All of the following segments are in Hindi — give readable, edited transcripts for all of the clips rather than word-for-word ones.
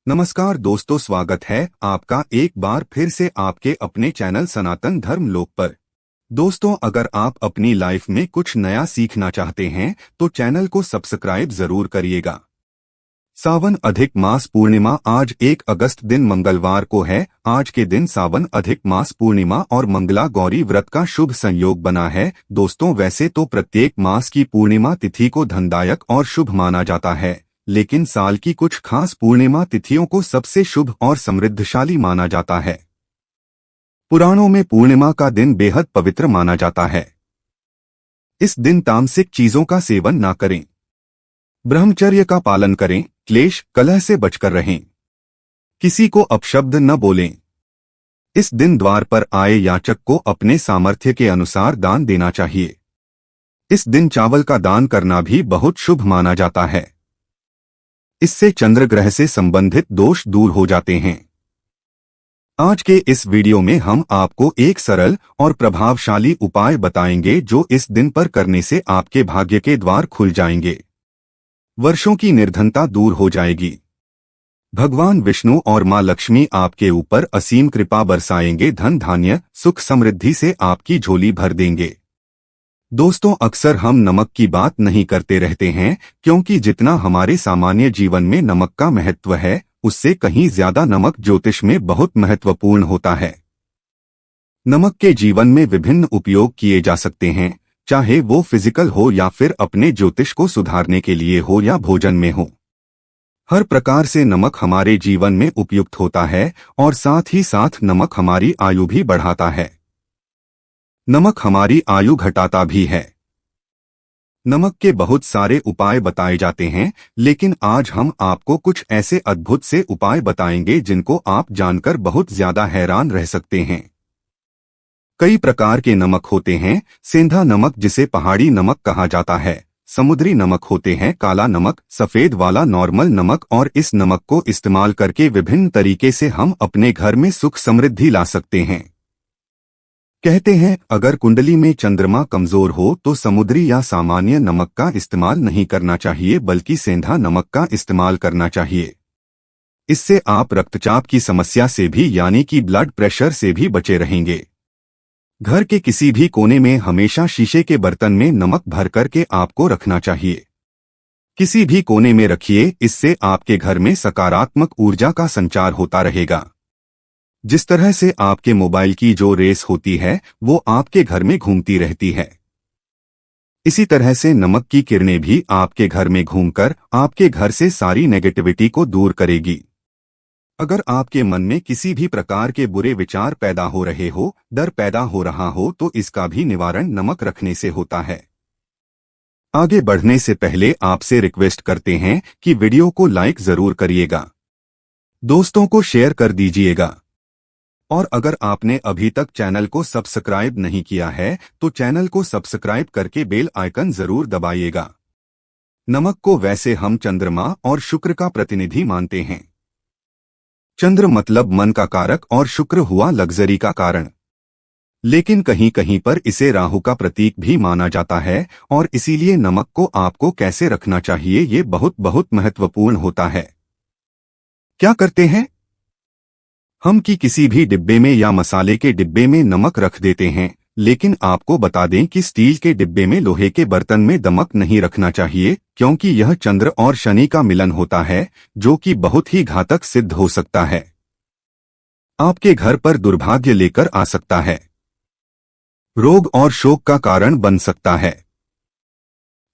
नमस्कार दोस्तों, स्वागत है आपका एक बार फिर से आपके अपने चैनल सनातन धर्म लोक पर। दोस्तों, अगर आप अपनी लाइफ में कुछ नया सीखना चाहते हैं तो चैनल को सब्सक्राइब जरूर करिएगा। सावन अधिक मास पूर्णिमा आज 1 अगस्त दिन मंगलवार को है। आज के दिन सावन अधिक मास पूर्णिमा और मंगला गौरी व्रत का शुभ संयोग बना है। दोस्तों, वैसे तो प्रत्येक मास की पूर्णिमा तिथि को धनदायक और शुभ माना जाता है, लेकिन साल की कुछ खास पूर्णिमा तिथियों को सबसे शुभ और समृद्धशाली माना जाता है। पुराणों में पूर्णिमा का दिन बेहद पवित्र माना जाता है। इस दिन तामसिक चीजों का सेवन ना करें, ब्रह्मचर्य का पालन करें, क्लेश कलह से बचकर रहें, किसी को अपशब्द न बोलें। इस दिन द्वार पर आए याचक को अपने सामर्थ्य के अनुसार दान देना चाहिए। इस दिन चावल का दान करना भी बहुत शुभ माना जाता है। इससे चंद्र ग्रह से संबंधित दोष दूर हो जाते हैं। आज के इस वीडियो में हम आपको एक सरल और प्रभावशाली उपाय बताएंगे जो इस दिन पर करने से आपके भाग्य के द्वार खुल जाएंगे, वर्षों की निर्धनता दूर हो जाएगी। भगवान विष्णु और मां लक्ष्मी आपके ऊपर असीम कृपा बरसाएंगे, धन धान्य सुख समृद्धि से आपकी झोली भर देंगे। दोस्तों, अक्सर हम नमक की बात नहीं करते रहते हैं, क्योंकि जितना हमारे सामान्य जीवन में नमक का महत्व है, उससे कहीं ज्यादा नमक ज्योतिष में बहुत महत्वपूर्ण होता है। नमक के जीवन में विभिन्न उपयोग किए जा सकते हैं, चाहे वो फिजिकल हो या फिर अपने ज्योतिष को सुधारने के लिए हो या भोजन में हो। हर प्रकार से नमक हमारे जीवन में उपयुक्त होता है और साथ ही साथ नमक हमारी आयु भी बढ़ाता है। नमक हमारी आयु घटाता भी है। नमक के बहुत सारे उपाय बताए जाते हैं, लेकिन आज हम आपको कुछ ऐसे अद्भुत से उपाय बताएंगे जिनको आप जानकर बहुत ज्यादा हैरान रह सकते हैं। कई प्रकार के नमक होते हैं। सेंधा नमक जिसे पहाड़ी नमक कहा जाता है, समुद्री नमक होते हैं, काला नमक, सफेद वाला नॉर्मल नमक, और इस नमक को इस्तेमाल करके विभिन्न तरीके से हम अपने घर में सुख समृद्धि ला सकते हैं। कहते हैं अगर कुंडली में चंद्रमा कमजोर हो तो समुद्री या सामान्य नमक का इस्तेमाल नहीं करना चाहिए, बल्कि सेंधा नमक का इस्तेमाल करना चाहिए। इससे आप रक्तचाप की समस्या से भी यानी कि ब्लड प्रेशर से भी बचे रहेंगे। घर के किसी भी कोने में हमेशा शीशे के बर्तन में नमक भर करके आपको रखना चाहिए। किसी भी कोने में रखिए, इससे आपके घर में सकारात्मक ऊर्जा का संचार होता रहेगा। जिस तरह से आपके मोबाइल की जो रेस होती है वो आपके घर में घूमती रहती है, इसी तरह से नमक की किरणें भी आपके घर में घूमकर आपके घर से सारी नेगेटिविटी को दूर करेगी। अगर आपके मन में किसी भी प्रकार के बुरे विचार पैदा हो रहे हो, डर पैदा हो रहा हो, तो इसका भी निवारण नमक रखने से होता है। आगे बढ़ने से पहले आपसे रिक्वेस्ट करते हैं कि वीडियो को लाइक जरूर करिएगा, दोस्तों को शेयर कर दीजिएगा, और अगर आपने अभी तक चैनल को सब्सक्राइब नहीं किया है तो चैनल को सब्सक्राइब करके बेल आइकन जरूर दबाइएगा। नमक को वैसे हम चंद्रमा और शुक्र का प्रतिनिधि मानते हैं। चंद्र मतलब मन का कारक और शुक्र हुआ लग्जरी का कारण, लेकिन कहीं कहीं पर इसे राहु का प्रतीक भी माना जाता है, और इसीलिए नमक को आपको कैसे रखना चाहिए ये बहुत बहुत महत्वपूर्ण होता है। क्या करते हैं हम कि किसी भी डिब्बे में या मसाले के डिब्बे में नमक रख देते हैं, लेकिन आपको बता दें कि स्टील के डिब्बे में लोहे के बर्तन में नमक नहीं रखना चाहिए, क्योंकि यह चंद्र और शनि का मिलन होता है, जो कि बहुत ही घातक सिद्ध हो सकता है। आपके घर पर दुर्भाग्य लेकर आ सकता है, रोग और शोक का कारण बन सकता है।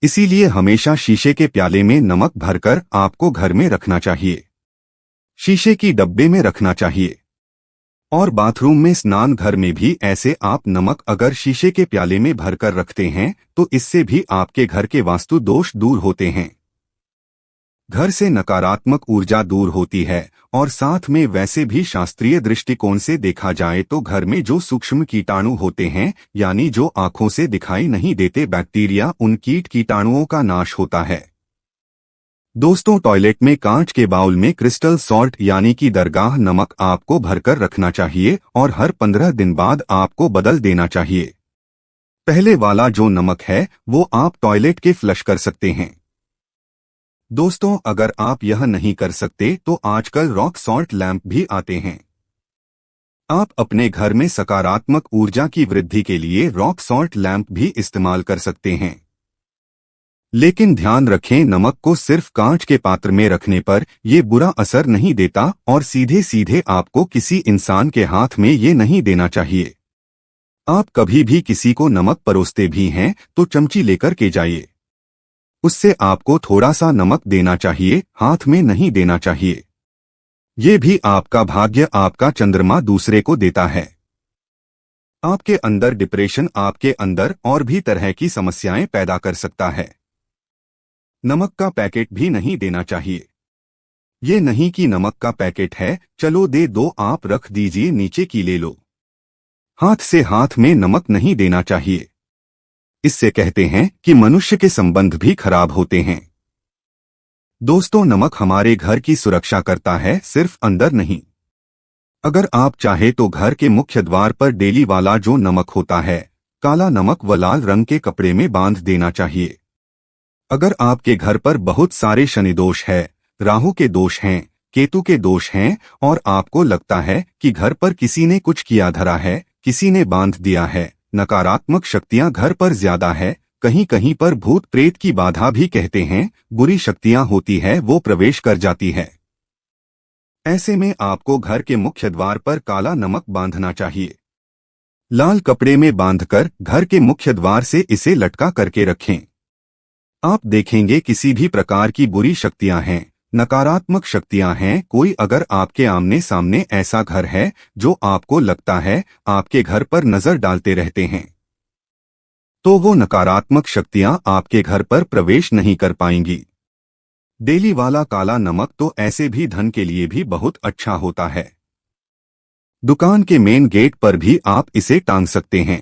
इसीलिए हमेशा शीशे के प्याले में नमक भरकर आपको घर में रखना चाहिए, शीशे की डब्बे में रखना चाहिए। और बाथरूम में, स्नान घर में भी ऐसे आप नमक अगर शीशे के प्याले में भरकर रखते हैं तो इससे भी आपके घर के वास्तु दोष दूर होते हैं, घर से नकारात्मक ऊर्जा दूर होती है, और साथ में वैसे भी शास्त्रीय दृष्टिकोण से देखा जाए तो घर में जो सूक्ष्म कीटाणु होते हैं, यानी जो आंखों से दिखाई नहीं देते बैक्टीरिया, उन कीटाणुओं का नाश होता है। दोस्तों, टॉयलेट में कांच के बाउल में क्रिस्टल सॉल्ट यानी कि दरगाह नमक आपको भरकर रखना चाहिए, और हर 15 दिन बाद आपको बदल देना चाहिए। पहले वाला जो नमक है वो आप टॉयलेट के फ्लश कर सकते हैं। दोस्तों, अगर आप यह नहीं कर सकते तो आजकल रॉक सॉल्ट लैंप भी आते हैं। आप अपने घर में सकारात्मक ऊर्जा की वृद्धि के लिए रॉक सॉल्ट लैंप भी इस्तेमाल कर सकते हैं। लेकिन ध्यान रखें, नमक को सिर्फ कांच के पात्र में रखने पर ये बुरा असर नहीं देता और सीधे सीधे आपको किसी इंसान के हाथ में ये नहीं देना चाहिए। आप कभी भी किसी को नमक परोसते भी हैं तो चमची लेकर के जाइए। उससे आपको थोड़ा सा नमक देना चाहिए, हाथ में नहीं देना चाहिए। ये भी आपका भाग्य, आपका चंद्रमा दूसरे को देता है। आपके अंदर डिप्रेशन, आपके अंदर और भी तरह की समस्याएं पैदा कर सकता है। नमक का पैकेट भी नहीं देना चाहिए। ये नहीं कि नमक का पैकेट है, चलो दे दो, आप रख दीजिए, नीचे की ले लो। हाथ से हाथ में नमक नहीं देना चाहिए। इससे कहते हैं कि मनुष्य के संबंध भी खराब होते हैं। दोस्तों, नमक हमारे घर की सुरक्षा करता है, सिर्फ अंदर नहीं। अगर आप चाहे तो घर के मुख्य द्वार पर डेली वाला जो नमक होता है, काला नमक, व लाल रंग के कपड़े में बांध देना चाहिए। अगर आपके घर पर बहुत सारे शनि दोष है, राहु के दोष हैं, केतु के दोष हैं और आपको लगता है कि घर पर किसी ने कुछ किया धरा है, किसी ने बांध दिया है, नकारात्मक शक्तियां घर पर ज्यादा है, कहीं कहीं पर भूत प्रेत की बाधा भी कहते हैं, बुरी शक्तियां होती है, वो प्रवेश कर जाती है। ऐसे में आपको घर के मुख्य द्वार पर काला नमक बांधना चाहिए। लाल कपड़े में बांधकर घर के मुख्य द्वार से इसे लटका करके रखें। आप देखेंगे किसी भी प्रकार की बुरी शक्तियां हैं, नकारात्मक शक्तियां हैं, कोई अगर आपके आमने सामने ऐसा घर है जो आपको लगता है आपके घर पर नजर डालते रहते हैं, तो वो नकारात्मक शक्तियां आपके घर पर प्रवेश नहीं कर पाएंगी। डेली वाला काला नमक तो ऐसे भी धन के लिए भी बहुत अच्छा होता है। दुकान के मेन गेट पर भी आप इसे टांग सकते हैं।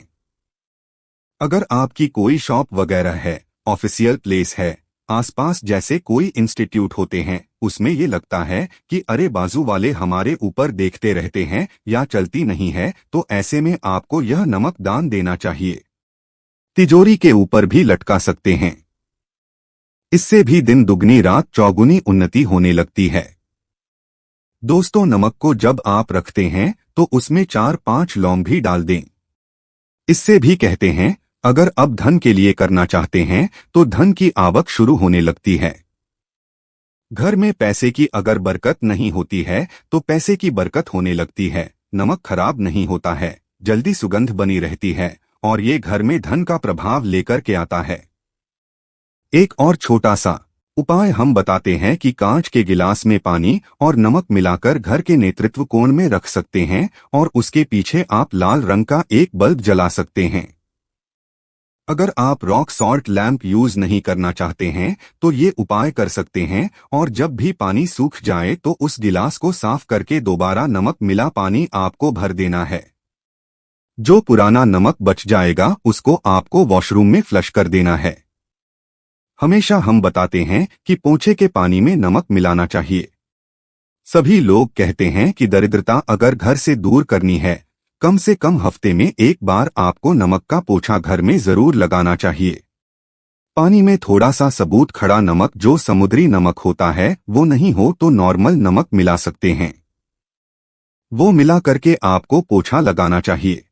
अगर आपकी कोई शॉप वगैरह है, ऑफिशियल प्लेस है, आसपास जैसे कोई इंस्टीट्यूट होते हैं, उसमें ये लगता है कि अरे बाजू वाले हमारे ऊपर देखते रहते हैं या चलती नहीं है, तो ऐसे में आपको यह नमक दान देना चाहिए। तिजोरी के ऊपर भी लटका सकते हैं। इससे भी दिन दुगनी रात चौगुनी उन्नति होने लगती है। दोस्तों, नमक को जब आप रखते हैं तो उसमें 4-5 लौंग भी डाल दें। इससे भी कहते हैं अगर अब धन के लिए करना चाहते हैं तो धन की आवक शुरू होने लगती है। घर में पैसे की अगर बरकत नहीं होती है तो पैसे की बरकत होने लगती है। नमक खराब नहीं होता है, जल्दी सुगंध बनी रहती है और ये घर में धन का प्रभाव लेकर के आता है। एक और छोटा सा उपाय हम बताते हैं कि कांच के गिलास में पानी और नमक मिलाकर घर के नेतृत्व कोण में रख सकते हैं और उसके पीछे आप लाल रंग का एक बल्ब जला सकते हैं। अगर आप रॉक सॉल्ट लैंप यूज नहीं करना चाहते हैं तो ये उपाय कर सकते हैं और जब भी पानी सूख जाए तो उस गिलास को साफ करके दोबारा नमक मिला पानी आपको भर देना है। जो पुराना नमक बच जाएगा उसको आपको वॉशरूम में फ्लश कर देना है। हमेशा हम बताते हैं कि पोंछे के पानी में नमक मिलाना चाहिए। सभी लोग कहते हैं कि दरिद्रता अगर घर से दूर करनी है, कम से कम हफ्ते में एक बार आपको नमक का पोछा घर में जरूर लगाना चाहिए। पानी में थोड़ा सा सबूत खड़ा नमक जो समुद्री नमक होता है वो नहीं हो तो नॉर्मल नमक मिला सकते हैं। वो मिला करके आपको पोछा लगाना चाहिए।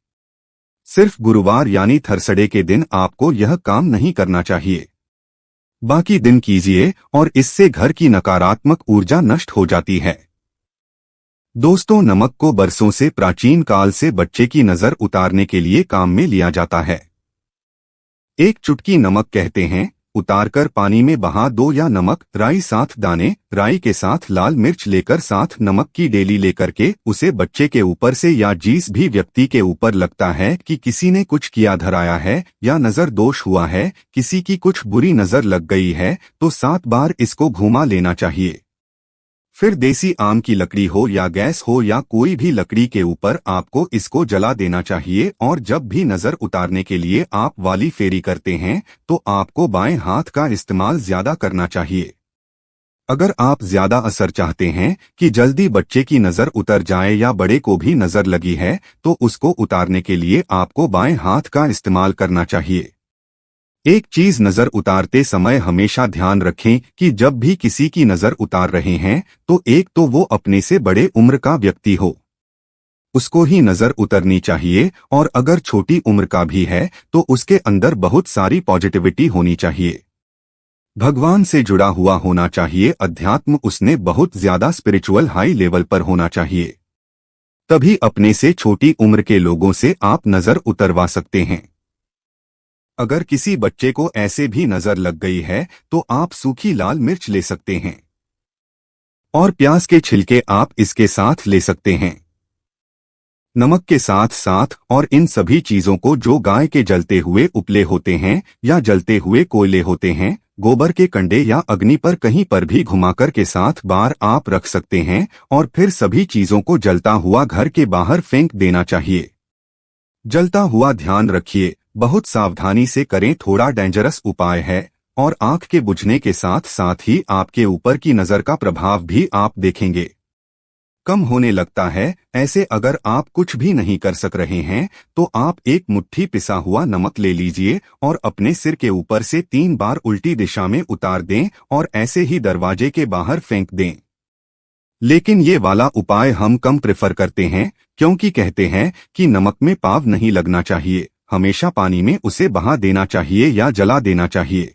सिर्फ गुरुवार यानी थर्सडे के दिन आपको यह काम नहीं करना चाहिए। बाकी दिन कीजिए और इससे घर की नकारात्मक ऊर्जा नष्ट हो जाती है। दोस्तों, नमक को बरसों से प्राचीन काल से बच्चे की नजर उतारने के लिए काम में लिया जाता है। एक चुटकी नमक कहते हैं उतारकर पानी में बहा दो या नमक राई 7 दाने, राई के साथ लाल मिर्च लेकर साथ नमक की डेली लेकर के उसे बच्चे के ऊपर से या जिस भी व्यक्ति के ऊपर लगता है कि किसी ने कुछ किया धराया है या नजर दोष हुआ है, किसी की कुछ बुरी नजर लग गई है, तो 7 बार इसको घुमा लेना चाहिए। फिर देसी आम की लकड़ी हो या गैस हो या कोई भी लकड़ी के ऊपर आपको इसको जला देना चाहिए और जब भी नजर उतारने के लिए आप वाली फेरी करते हैं तो आपको बाएं हाथ का इस्तेमाल ज्यादा करना चाहिए। अगर आप ज्यादा असर चाहते हैं कि जल्दी बच्चे की नजर उतर जाए या बड़े को भी नजर लगी है तो उसको उतारने के लिए आपको बाएं हाथ का इस्तेमाल करना चाहिए। एक चीज नजर उतारते समय हमेशा ध्यान रखें कि जब भी किसी की नजर उतार रहे हैं तो एक तो वो अपने से बड़े उम्र का व्यक्ति हो, उसको ही नजर उतरनी चाहिए, और अगर छोटी उम्र का भी है तो उसके अंदर बहुत सारी पॉजिटिविटी होनी चाहिए, भगवान से जुड़ा हुआ होना चाहिए, अध्यात्म उसने बहुत ज्यादा स्पिरिचुअल हाई लेवल पर होना चाहिए। तभी अपने से छोटी उम्र के लोगों से आप नजर उतरवा सकते हैं। अगर किसी बच्चे को ऐसे भी नजर लग गई है तो आप सूखी लाल मिर्च ले सकते हैं और प्याज के छिलके आप इसके साथ ले सकते हैं, नमक के साथ साथ, और इन सभी चीजों को जो गाय के जलते हुए उपले होते हैं या जलते हुए कोयले होते हैं, गोबर के कंडे या अग्नि पर कहीं पर भी घुमाकर के साथ बार आप रख सकते हैं और फिर सभी चीजों को जलता हुआ घर के बाहर फेंक देना चाहिए। जलता हुआ ध्यान रखिए, बहुत सावधानी से करें, थोड़ा डेंजरस उपाय है और आंख के बुझने के साथ साथ ही आपके ऊपर की नजर का प्रभाव भी आप देखेंगे कम होने लगता है। ऐसे अगर आप कुछ भी नहीं कर सक रहे हैं तो आप एक मुट्ठी पिसा हुआ नमक ले लीजिए और अपने सिर के ऊपर से 3 बार उल्टी दिशा में उतार दें और ऐसे ही दरवाजे के बाहर फेंक दें। लेकिन ये वाला उपाय हम कम प्रेफर करते हैं क्योंकि कहते हैं कि नमक में पाव नहीं लगना चाहिए, हमेशा पानी में उसे बहा देना चाहिए या जला देना चाहिए।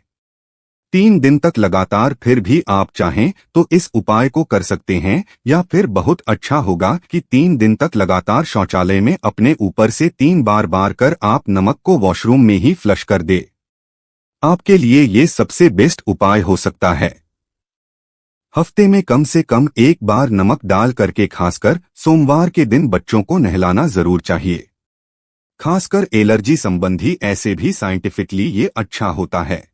3 दिन तक लगातार फिर भी आप चाहें तो इस उपाय को कर सकते हैं, या फिर बहुत अच्छा होगा कि 3 दिन तक लगातार शौचालय में अपने ऊपर से 3 बार बार कर आप नमक को वॉशरूम में ही फ्लश कर दे। आपके लिए ये सबसे बेस्ट उपाय हो सकता है। हफ्ते में कम से कम 1 बार नमक डाल करके खासकर सोमवार के दिन बच्चों को नहलाना जरूर चाहिए। खासकर एलर्जी संबंधी ऐसे भी साइंटिफिकली ये अच्छा होता है।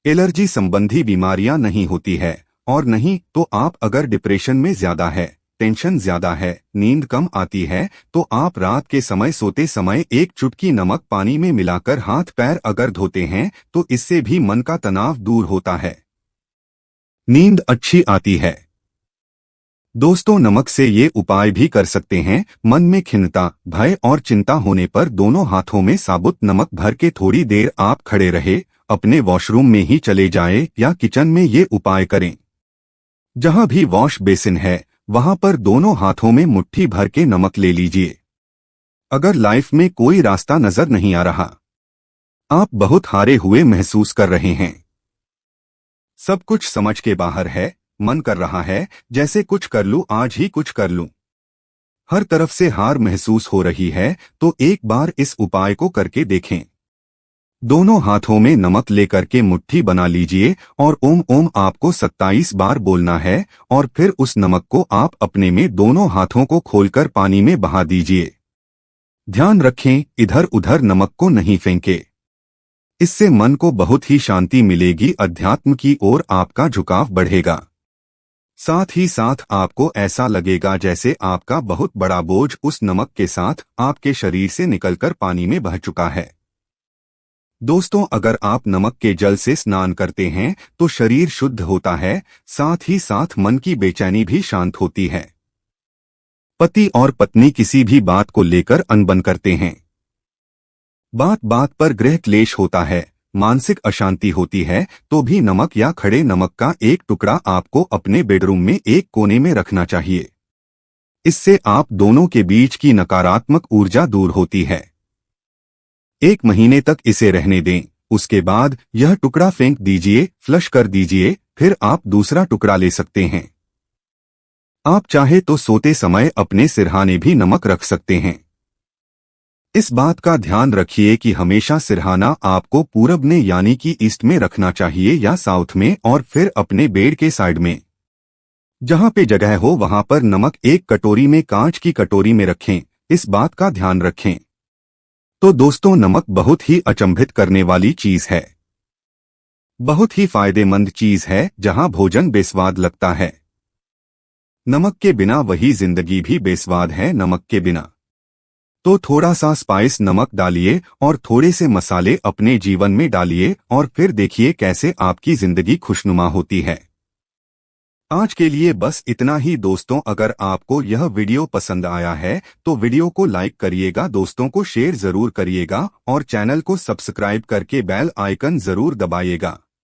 एलर्जी संबंधी बीमारियां नहीं होती है, और नहीं तो आप अगर डिप्रेशन में ज्यादा है, टेंशन ज्यादा है, नींद कम आती है तो आप रात के समय सोते समय 1 चुटकी नमक पानी में मिलाकर हाथ पैर अगर धोते हैं तो इससे भी मन का तनाव दूर होता है, नींद अच्छी आती है। दोस्तों, नमक से ये उपाय भी कर सकते हैं। मन में खिन्नता, भय और चिंता होने पर दोनों हाथों में साबुत नमक भर के थोड़ी देर आप खड़े रहे, अपने वॉशरूम में ही चले जाएं या किचन में ये उपाय करें। जहां भी वॉश बेसिन है वहां पर दोनों हाथों में मुट्ठी भर के नमक ले लीजिए। अगर लाइफ में कोई रास्ता नजर नहीं आ रहा, आप बहुत हारे हुए महसूस कर रहे हैं, सब कुछ समझ के बाहर है, मन कर रहा है जैसे कुछ कर लूं, आज ही कुछ कर लूं, हर तरफ से हार महसूस हो रही है, तो एक बार इस उपाय को करके देखें। दोनों हाथों में नमक लेकर के मुट्ठी बना लीजिए और ओम ओम आपको 27 बार बोलना है और फिर उस नमक को आप अपने में दोनों हाथों को खोलकर पानी में बहा दीजिए। ध्यान रखें, इधर उधर नमक को नहीं फेंके। इससे मन को बहुत ही शांति मिलेगी, अध्यात्म की ओर आपका झुकाव बढ़ेगा। साथ ही साथ आपको ऐसा लगेगा जैसे आपका बहुत बड़ा बोझ उस नमक के साथ आपके शरीर से निकलकर पानी में बह चुका है। दोस्तों, अगर आप नमक के जल से स्नान करते हैं तो शरीर शुद्ध होता है, साथ ही साथ मन की बेचैनी भी शांत होती है। पति और पत्नी किसी भी बात को लेकर अनबन करते हैं, बात बात पर गृह क्लेश होता है, मानसिक अशांति होती है, तो भी नमक या खड़े नमक का एक टुकड़ा आपको अपने बेडरूम में एक कोने में रखना चाहिए। इससे आप दोनों के बीच की नकारात्मक ऊर्जा दूर होती है। 1 महीने तक इसे रहने दें, उसके बाद यह टुकड़ा फेंक दीजिए, फ्लश कर दीजिए, फिर आप दूसरा टुकड़ा ले सकते हैं। आप चाहे तो सोते समय अपने सिरहाने भी नमक रख सकते हैं। इस बात का ध्यान रखिए कि हमेशा सिरहाना आपको पूरब में यानी कि ईस्ट में रखना चाहिए या साउथ में, और फिर अपने बेड के साइड में जहां पे जगह हो वहां पर नमक एक कटोरी में, कांच की कटोरी में रखें। इस बात का ध्यान रखें। तो दोस्तों, नमक बहुत ही अचंभित करने वाली चीज है, बहुत ही फायदेमंद चीज है। जहां भोजन बेस्वाद लगता है, नमक के बिना वही जिंदगी भी बेस्वाद है नमक के बिना। तो थोड़ा सा स्पाइस नमक डालिए और थोड़े से मसाले अपने जीवन में डालिए और फिर देखिए कैसे आपकी जिंदगी खुशनुमा होती है। आज के लिए बस इतना ही दोस्तों। अगर आपको यह वीडियो पसंद आया है तो वीडियो को लाइक करिएगा, दोस्तों को शेयर जरूर करिएगा और चैनल को सब्सक्राइब करके बेल आइकन जरूर दबाइएगा।